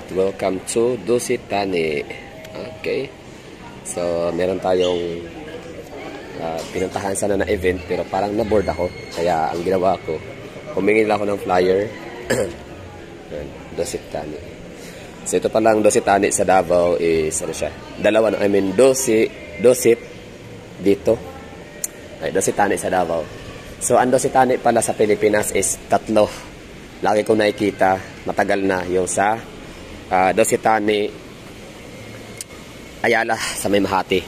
Alright, welcome to Dusitani. Okay. So, meron tayong pinuntahan sana na event pero parang na-board ako. Kaya ang ginawa ko, humingi lang ako ng flyer. Dusitani. So, ito palang Dusitani sa Davao is, ano siya? Dalawa, Dusit dito. Ay, Dusitani sa Davao. So, ang Dusitani pala sa Pilipinas is tatlo. Lagi kong nakikita, matagal na yung sa Dusitani Ayala sa May Mahati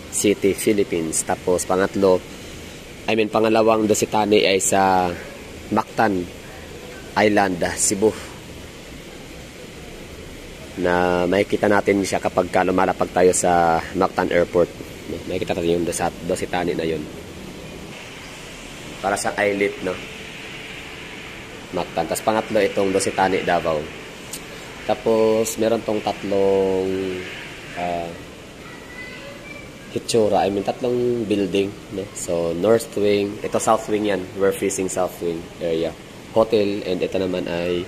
City, Philippines. Tapos pangalawang Dusitani ay sa Mactan Island, Cebu. Na makikita natin siya kapag lumalapag tayo sa Mactan Airport. Makikita natin yung Dusitani na yun. Para sa islet, no? Mactan. Tapos pangatlo itong Dusitani Davao. Tapos meron tong tatlong hitsura, tatlong building, no? So north wing, ito south wing yan, we're facing south wing area, hotel, and ito naman ay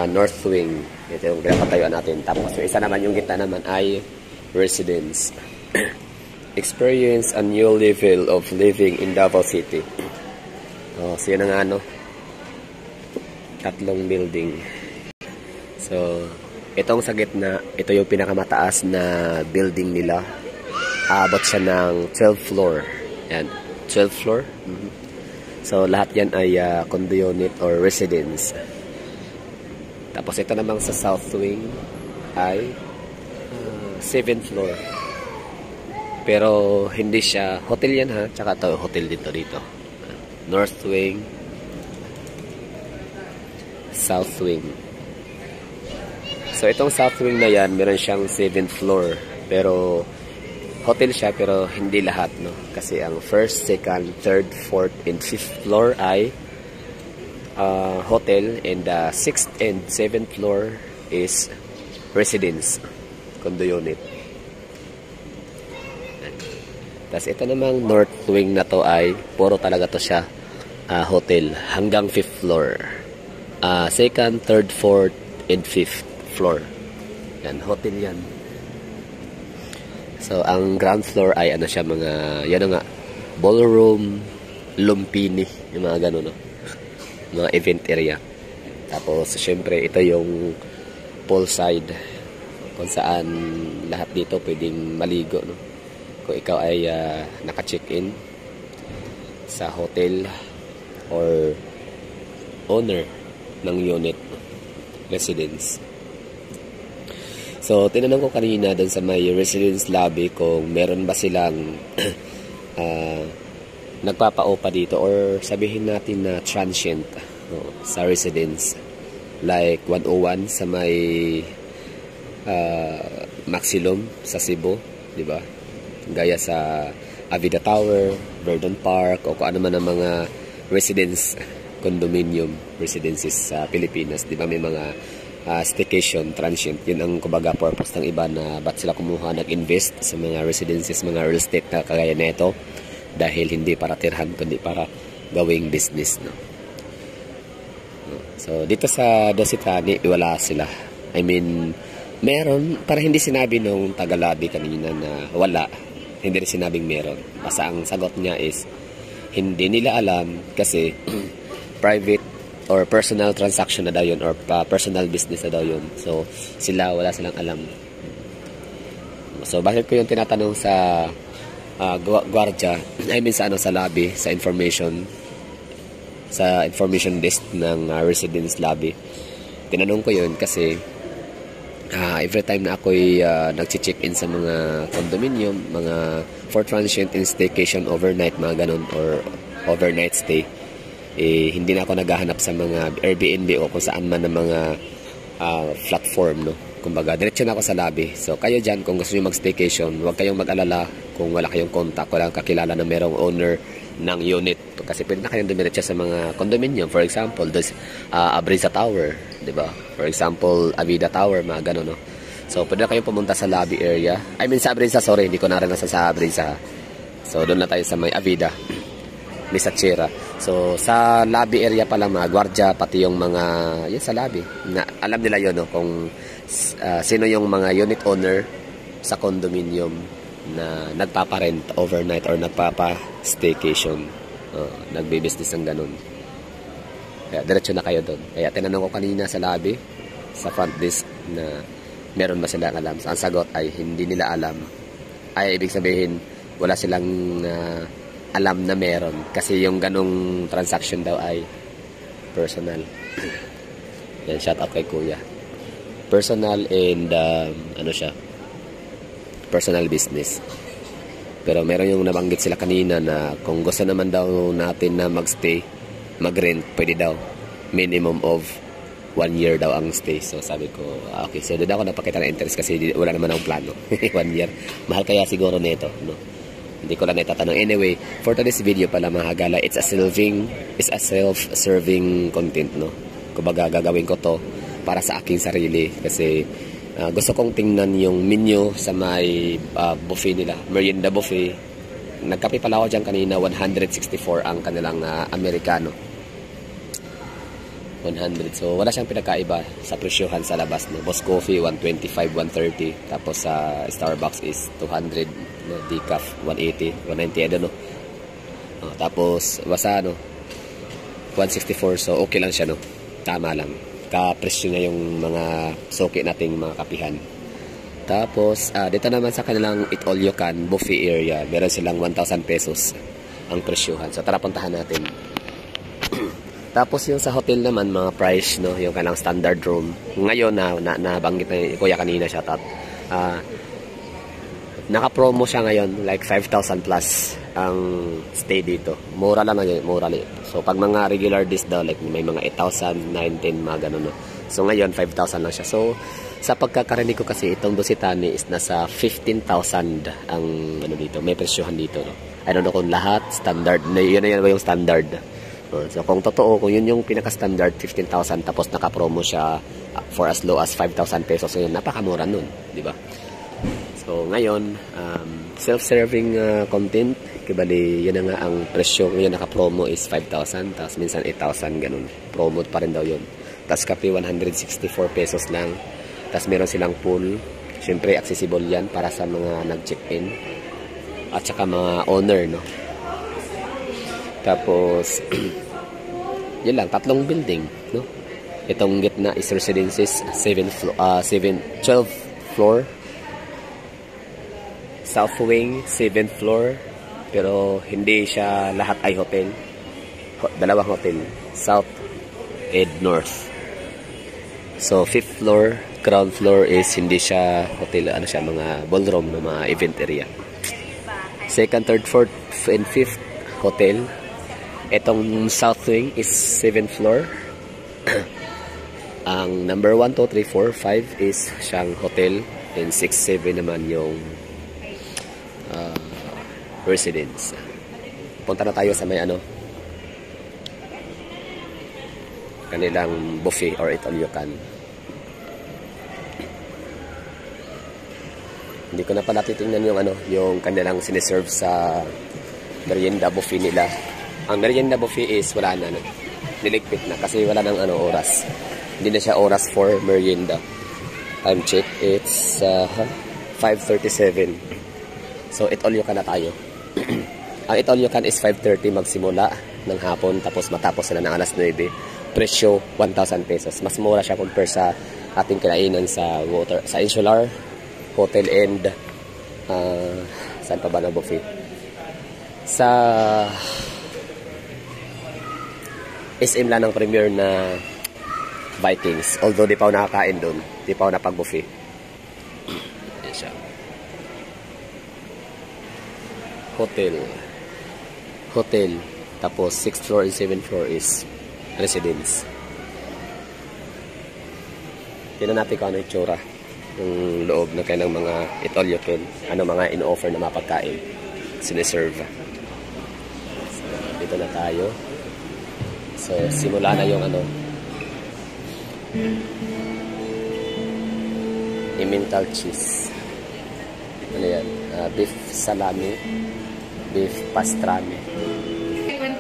north wing, ito yung pinapatayuan natin. Tapos yung isa naman, yung gitna naman ay residence. Experience a new level of living in Davao City. So yun ang tatlong building. So, itong sa gitna, ito yung pinakamataas na building nila. Abot siya ng 12 floor. Yan, 12 floor. So, lahat yan ay condo unit or residence. Tapos, ito namang sa south wing ay 7th floor. Pero, hindi siya, hotel yan ha. Tsaka ito, hotel dito. North wing, south wing. So, itong south wing na yan, meron siyang 7th floor. Pero, hotel siya, pero hindi lahat, no? Kasi ang first, second, third, fourth, and fifth floor ay hotel. And the 6th and 7th floor is residence, condo unit. Tapos, ito namang north wing na to ay, puro talaga to siya, hotel. Hanggang 5th floor. Second, third, fourth, and 5th floor. Yan, hotel yan. So, ang ground floor ay siya, ballroom, lumpini, yung mga gano'n, no? Mga event area. Tapos, syempre, ito yung poolside, kung saan lahat dito pwedeng maligo, no? Kung ikaw ay naka-check-in sa hotel or owner ng unit, residence. So, tinanong ko kanina doon sa may residence lobby kung meron ba silang nagpapa-OPA dito or sabihin natin na transient sa residence. Like 101 sa may Maxilum sa Cebu, di ba? Gaya sa Avida Tower, Verdon Park, o kung ano man ang mga residence, condominium residences sa Pilipinas. Di ba may mga staycation, transient. Yun ang kumbaga purpose ng iba na ba't sila kumuha, nag-invest sa mga residences, mga real estate na kagaya nito, dahil hindi para tirhan kundi para gawing business, no? So dito sa Dusitani, wala sila. Meron, para hindi sinabi nung taga-lobby kanina na wala, hindi rin sinabing meron. Basta ang sagot niya is hindi nila alam kasi private or personal transaction na daw yun, or personal business na daw yun. So, wala silang alam. So, bakit ko yung tinatanong sa guardia, sa lobby, sa information desk ng residence lobby. Tinanong ko yun kasi every time na ako'y nag-check-in sa mga condominium, mga for transient and staycation overnight, mga ganun, or overnight stay, hindi na ako naghahanap sa mga Airbnb o kung saan man ng mga platform, no? Kumbaga, diretso na ako sa lobby. So, kayo dyan, kung gusto nyo mag-staycation, huwag kayong mag-alala kung wala kayong contact, walang kakilala na merong owner ng unit. Kasi pwede na kayong dumiretso sa mga condominium. For example, Abrisa Tower, di ba? For example, Avida Tower, mga gano'n, no? So, pwede na kayong pumunta sa lobby area. Sa Abrisa, sorry, hindi ko naranasan sa Abrisa. So, doon na tayo sa may Avida, Misachera. So, sa lobby area pa lang, mga gwardya, pati yung mga, yun sa lobby, na, alam nila yun, no, kung sino yung mga unit owner sa condominium na nagpaparent overnight or nagpapa-staycation. Nagbe-business ng ganun. Kaya, diretso na kayo doon. Kaya, tinanong ko kanina sa lobby, sa front desk, na meron ba silang alam. So, ang sagot ay hindi nila alam. Ay, ibig sabihin, wala silang alam na meron kasi yung ganong transaction daw ay personal. Yan, shout out kay kuya. Personal and ano siya, personal business. Pero meron yung nabanggit sila kanina na kung gusto naman daw natin na magstay, mag-rent, pwede daw minimum of 1 year daw ang stay. So sabi ko, okay, so doon ako napakita ng interest kasi wala naman akong plano. 1 year, mahal kaya siguro nito, no? Hindi ko lang natatanong. Anyway, for today's video pala mga hagala, it's a self-serving content, no? Kumbaga gagawin ko to para sa aking sarili kasi gusto kong tingnan yung menu sa may buffet nila, merienda buffet. Nagkape pala ako dyan kanina, 164 ang kanilang Amerikano. 100. So, wala siyang pinagkaiba sa presyohan sa labas. No? Boss Coffee, 125, 130. Tapos sa Starbucks is 200. No? Decaf, 180, 190. I don't know. Tapos, basta, 164. So, okay lang siya, no? Tama lang. Kapresyo na yung mga soki nating mga kapihan. Tapos, dito naman sa kanilang Eat All You Can buffet area, meron silang 1,000 pesos ang presyohan. So, tara puntahan natin. Tapos yung sa hotel naman, mga price, no, yung kanilang standard room. Ngayon, nabanggit na kuya kanina, shoutout. Naka-promo siya ngayon, like 5,000 plus ang stay dito. Mura lang na yun, mura lang. So, pag mga regular days daw, like may mga 8,000, 9,10, mga ganun, no. So, ngayon, 5,000 lang siya. So, sa pagkakarinig ko kasi, itong Dositani is nasa 15,000 ang, ano dito, may presyohan dito, no. I don't know kung lahat, standard, yun na yan ba yung standard? So kung totoo, kung yun yung pinaka-standard 15,000 tapos naka-promo siya for as low as 5,000 pesos, so yun, napakamura nun, di ba? So ngayon, self-serving content, kibali yun na nga ang presyo ngayon naka-promo is 5,000, tapos minsan 8,000, ganun. Promo pa rin daw yun. Tapos kape 164 pesos lang. Tapos meron silang pool. Siyempre accessible yan para sa mga nag-check-in at saka mga owner, no? Tapos yun lang, 3 building, no? Itong gitna is residences, 12 floor. South wing, 7th floor. Pero hindi siya lahat ay hotel. Dalawang hotel, South and North. So 5th floor, ground floor is hindi siya hotel, ano siya, mga ballroom, no, mga event area. 2nd, 3rd, 4th and 5th hotel. Itong south wing is 7th floor. Ang number 1, 2, 3, 4, 5 is siyang hotel. And 6, 7 naman yung residence. Punta na tayo sa may kanilang buffet or Eat All You Can. Hindi ko na pala titingnan yung kanilang siniserve sa merienda buffet nila. Ang merienda buffet is wala na, niligpit na kasi wala nang oras. Hindi na siya oras for merienda. Time check, it's 5:37. So Eat All You Can na tayo. Ang Eat All You Can is 5:30 magsimula ng hapon, tapos matapos sila ng alas 9. Presyo 1,000 pesos. Mas mura siya compare sa ating kinainan sa Insular Hotel and saan pa ba na buffet? Sa SM lang ng premier na Vikings. Although di pa ako nakakain doon. Di pa ako napag-buffet. Yan siya. Hotel. Tapos 6th floor and 7th floor is residence. Tignan natin kung ano yung tsura. Yung loob na kailang mga Eat All You Can. Ano mga in-offer na mapagkain. Siniserve. So, dito na tayo. So, simula na yung emmental cheese. Ano yan? Beef salami, beef pastrami.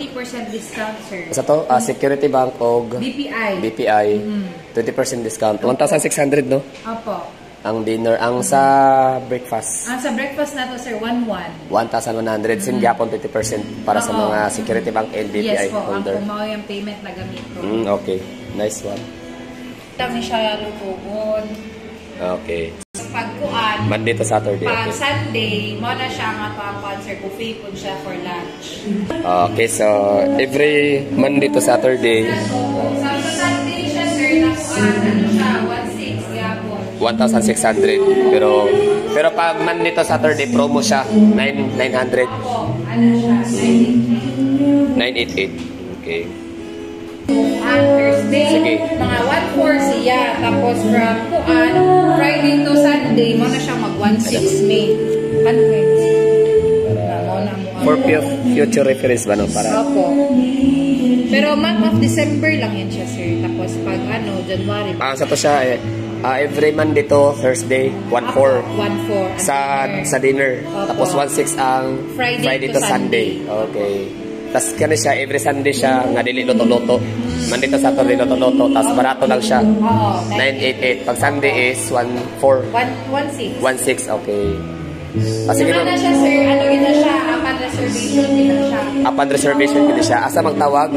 20% discount, sir. Sa to, Security Bank o BPI 20% discount. 1,600, no? Opo. Ang dinner. Ang sa breakfast. Ang sa breakfast na to, sir, 1,100. 1,100. Sin Japon 20% para sa mga Security Bank and BPI yes, po, holder. Ang kumaw yung payment na gamit ko. Okay. Nice one. Kami siya lutugon. Okay. Pagkuan. Monday to Saturday. Pag Okay. Sunday, mo na siya nga pang sir, buffet po siya for lunch. Okay, so every Monday to Saturday, Sa Sunday siya, sir, na ano siya, 1,600 yapon. 1,600. Pero pag Monday to Saturday, promo siya, 900. Opo, ano siya, 988. Okay. Thursday, Sige. mga 1,400 siya. Tapos from kuan, Friday to Sunday, mo na siya mag 1,600 May. Conference. For future reference ba, no? Para Opo. Pero month of December lang yan siya, sir. Tapos pag January. sa to siya, every Monday to Thursday, 1,400. 1,400. Sa dinner. Opo. Tapos 1,600 ang Friday to to Sunday. Sunday. Okay. Tapos kaya siya, every Sunday siya, nga dili loto-loto. Monday to Saturday, loto-loto. Tapos barato lang siya. Oo. 988. Pag Sunday is 1,400. 1,600. 1,600, okay. Sige, Ano na siya, sir? Ano yun na siya? Upon reservation din na siya. upon reservation din siya. Asa magtawag?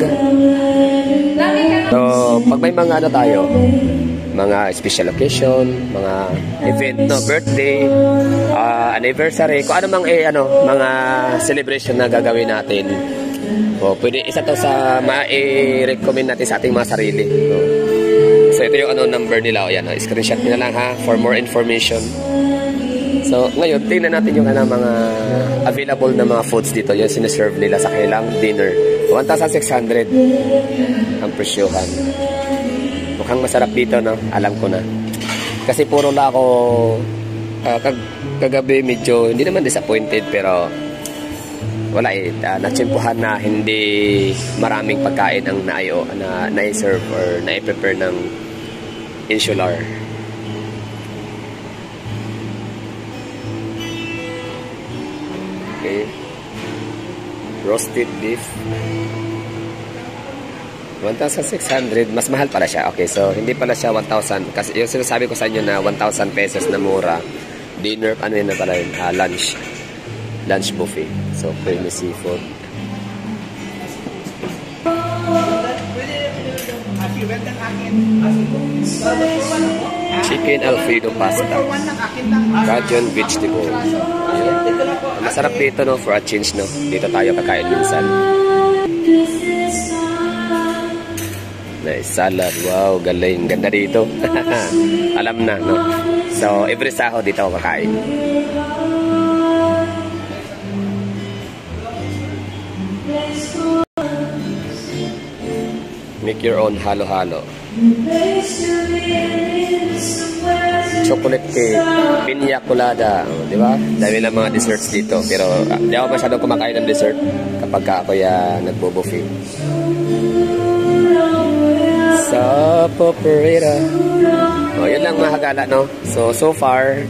Lagi ka na. So, pag may mga ano tayo, mga special occasion, mga event, no, birthday, anniversary, kung ano mang mga celebration na gagawin natin. O, pwede isa to sa ma-recommend natin sa ating mga sarili. So, ito yung number nila. O yan, screenshot nyo na lang ha for more information. So, ngayon, tingnan natin yung mga available na mga foods dito. Yung siniserve nila sa kailang dinner. 1,600 ang presyohan. Mukhang masarap dito, no? Alam ko na. Kasi puro lang ako kagabi medyo, hindi naman disappointed, pero wala natsimpuhan na hindi maraming pagkain ang na-serve or na-prepare ng Insular. Okay. Roasted beef. 1,600. Mas mahal pala siya. Okay, so hindi pala siya 1,000. Kasi yung sinasabi ko sa inyo na 1,000 pesos na mura. Dinner, ano yun na pala yun? Lunch. Lunch buffet. So, creamy seafood. Chicken Alfredo pasta. Cajun vegetable. Masarap dito, no? For a change, no? Dito tayo kakain minsan. Nice salad. Wow, galing. Ganda dito. Alam na, no? So, every sahod dito ako kakain. Make your own halo-halo. Chocolate cake, piña colada, di ba? Dami lang mga desserts dito. Pero di ako masyadong kumakain ng dessert kapag ako nagbo-buffet. Sa paprika. Oh, yun lang mga hagala, no? So far,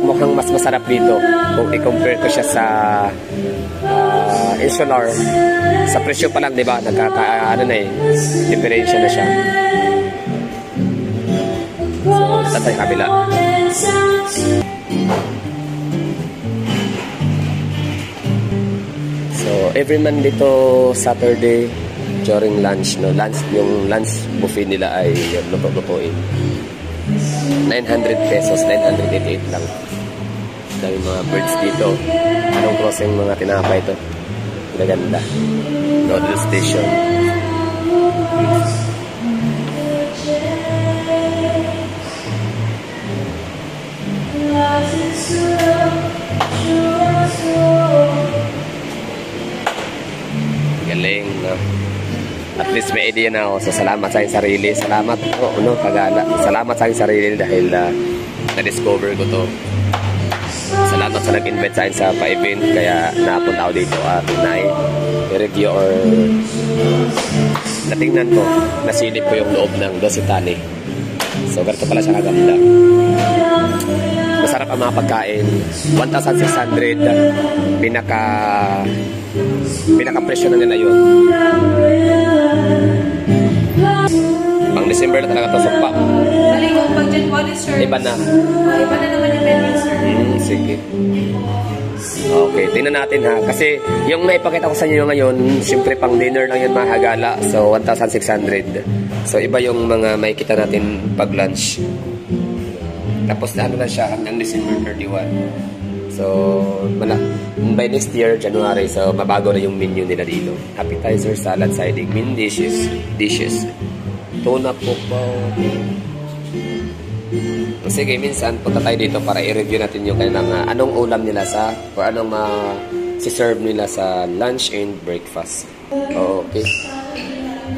mukhang mas masarap dito kung i-compare ko siya sa Insular. Sa presyo pa lang, di ba? Diferensya na siya. So, tatay kabila. So, every Monday to Saturday during lunch, no? Yung lunch buffet nila ay luto-lutoin. 900 pesos, 988 lang. Dami mga birds dito. Anong crossing mga tinapay ito? Ganda. Noodle station. Galing, no? At least may idea na ako. So, salamat sa aking sarili. Salamat po, no, kagala. Salamat sa aking sarili dahil na-discover ko to. Salamat sa nag-invite sa akin sa pa-event. Kaya napunta ako dito at na-review or natingnan ko. Nasilip ko yung loob ng Dos Italy. So, ganito pala siya kaganda. Masarap ang mga pagkain. 1,600 pinaka presyo na nila yun. Pang December na talaga to sumpa. Bali ko pag January, sir. Iba na. Iba na naman yung menu, sir. Sige. Okay, tingnan natin ha. Kasi yung naipakita ko sa inyo ngayon, siyempre pang dinner lang yun mga hagala. So, 1,600. So, iba yung mga makikita natin pag lunch. Tapos na ano na siya hanggang December 31. So, by next year, January, so mabago na yung menu nila dito. Appetizer, salad, siding, main dishes. Tuna po po. Sige, minsan punta tayo dito para i-review natin yung kanilang anong ulam nila o anong si-serve nila sa lunch and breakfast. Okay.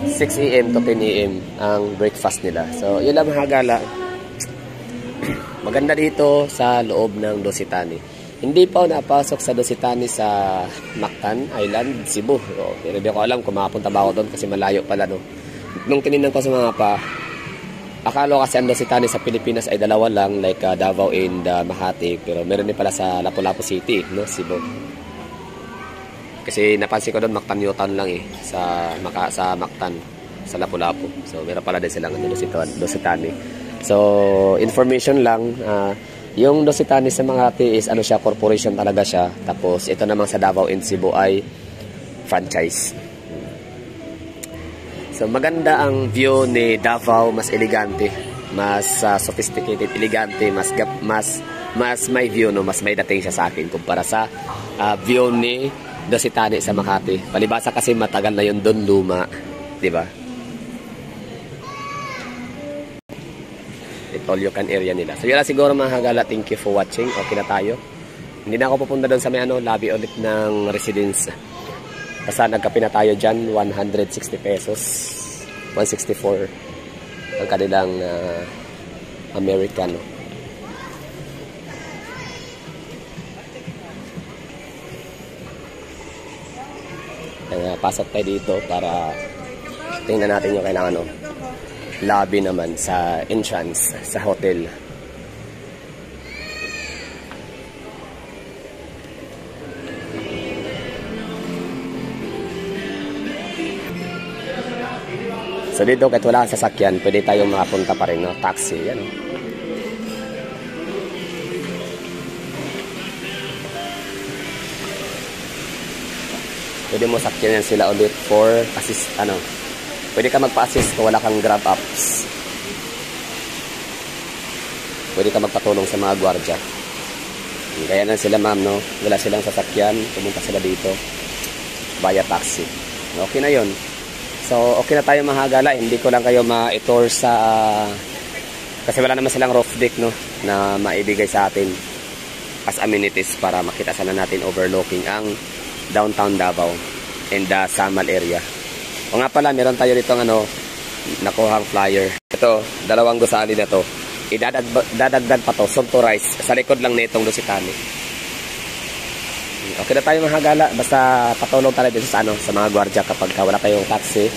6 AM to 10 AM ang breakfast nila. So, yun lang mga gala. Maganda dito sa loob ng Dositani. Hindi pa ako napasok sa Dositani sa Mactan Island, Cebu. Pero hindi ko alam kung makapunta ba ako doon kasi malayo pala, no. Nung tinignan ko sa mga akala ko kasi ang Dositani sa Pilipinas ay dalawa lang, like Davao and Makati. Pero meron din pala sa Lapu-Lapu City, no, Cebu. Kasi napansin ko doon, Mactan Newtown lang sa Mactan, sa Lapu-Lapu. So meron pala din silang Dositani. So, information lang, yung Dositani sa Makati is siya, corporation talaga siya. Tapos, ito namang sa Davao and Cebu ay franchise. So, maganda ang view ni Davao, mas elegante, mas sophisticated, elegante, mas may view, no? Mas may dating siya sa akin kumpara sa view ni Dositani sa Makati. Palibasa kasi matagal na yun doon, luma, di ba? All you can area nila. So yun lang siguro mga hagala. Thank you for watching. Okay na tayo. Hindi na ako pupunta doon sa may lobby ulit ng residence. Basta nagkape na tayo dyan. 160 pesos. 164 ang kanilang Americano. Pasok tayo dito para tingnan natin yung kailangan lobby naman sa entrance sa hotel. So dito kahit wala kang sasakyan, pwede tayong makapunta pa rin, no? Taxi, yan, no? Pwede mo sakyan yan sila ulit for assist, pwede ka magpa-assist kung wala kang grab apps. Pwede ka magpatulong sa mga gwardiya. Kaya na sila, ma'am, no? Wala silang sasakyan, pumunta sila dito via taxi. Okay na yun. So, okay na tayo mga hagala. Hindi ko lang kayo ma-tour sa kasi wala naman silang roof deck, no, na maibigay sa atin as amenities para makita sana natin overlooking ang downtown Davao and the Samal area. O nga pala, meron tayo dito nakuhang flyer. Ito, dalawang gusali na to. Idadagdag pa to, Sunto Rice. Sa likod lang nitong Dositani. Okay na tayo mga hagala. Basta patulong tayo dito sa mga gwardiya kapag wala tayong taxi,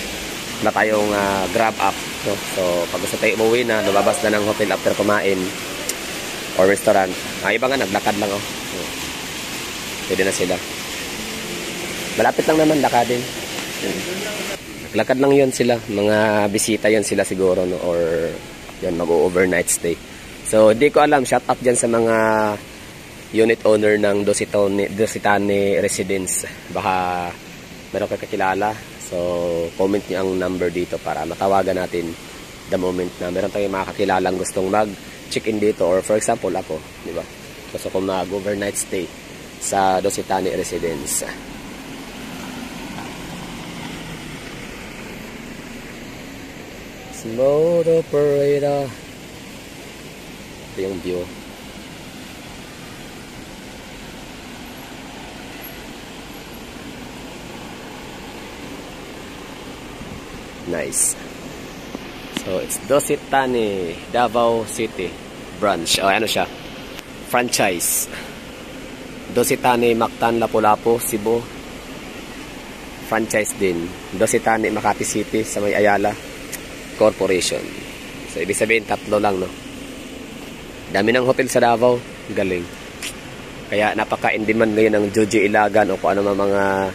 wala tayong grab up. No? So, pag gusto tayo umuwi na, lumabas na ng hotel after kumain or restaurant. Iba nga, naglakad lang. Pwede na sila. Malapit lang naman, lakadin. Lakad lang yun sila, mga bisita yun sila siguro, no? Or yun, mag-overnight stay. So hindi ko alam, shout out dyan sa mga unit owner ng Dositani Residence. Baka meron kayo kakilala, so comment nyo ang number dito para matawagan natin the moment na meron tayong mga kakilalang gustong mag-check-in dito. Or for example ako, di ba? Gusto ko mag-overnight stay sa Dositani Residence. Motor operator. Ito yung view. Nice. So it's Dositani Davao City branch. Siya? Franchise. Dositani Mactan Lapu-Lapu Cebu. Franchise din. Dositani Makati City sa may Ayala Corporation. So, ibig sabihin, 3 lang, no? Dami ng hotel sa Davao. Galing. Kaya napaka-in-demand ngayon ng Jojo Ilagan o kung ano mga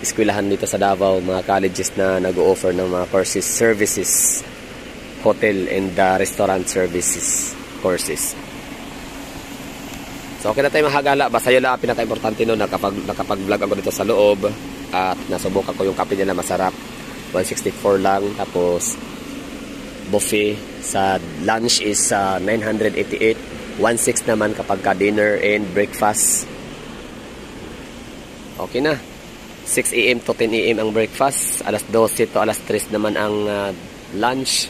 eskwelahan dito sa Davao, mga colleges na nag-o-offer ng mga courses, services, hotel and restaurant services courses. So okay na tayo mahagala. Basta yun lang pinaka-importante nun, nakapag-vlog ako dito sa loob at nasubukan ko yung kape nila, masarap. 164 lang. Tapos buffet sa lunch is 988. 16 naman kapag ka dinner and breakfast. Okay na. 6 AM to 10 AM ang breakfast. Alas 12 to alas 3 naman ang lunch.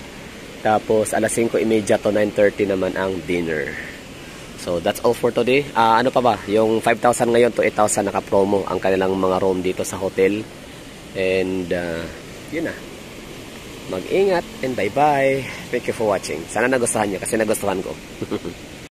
Tapos alas 5:30 to 9:30 naman ang dinner. So that's all for today. Ano pa ba? Yung 5,000 ngayon to 8,000 naka-promo ang kanilang mga room dito sa hotel. And yun na. Mag-ingat and bye-bye. Thank you for watching. Sana nagustuhan nyo kasi nagustuhan ko.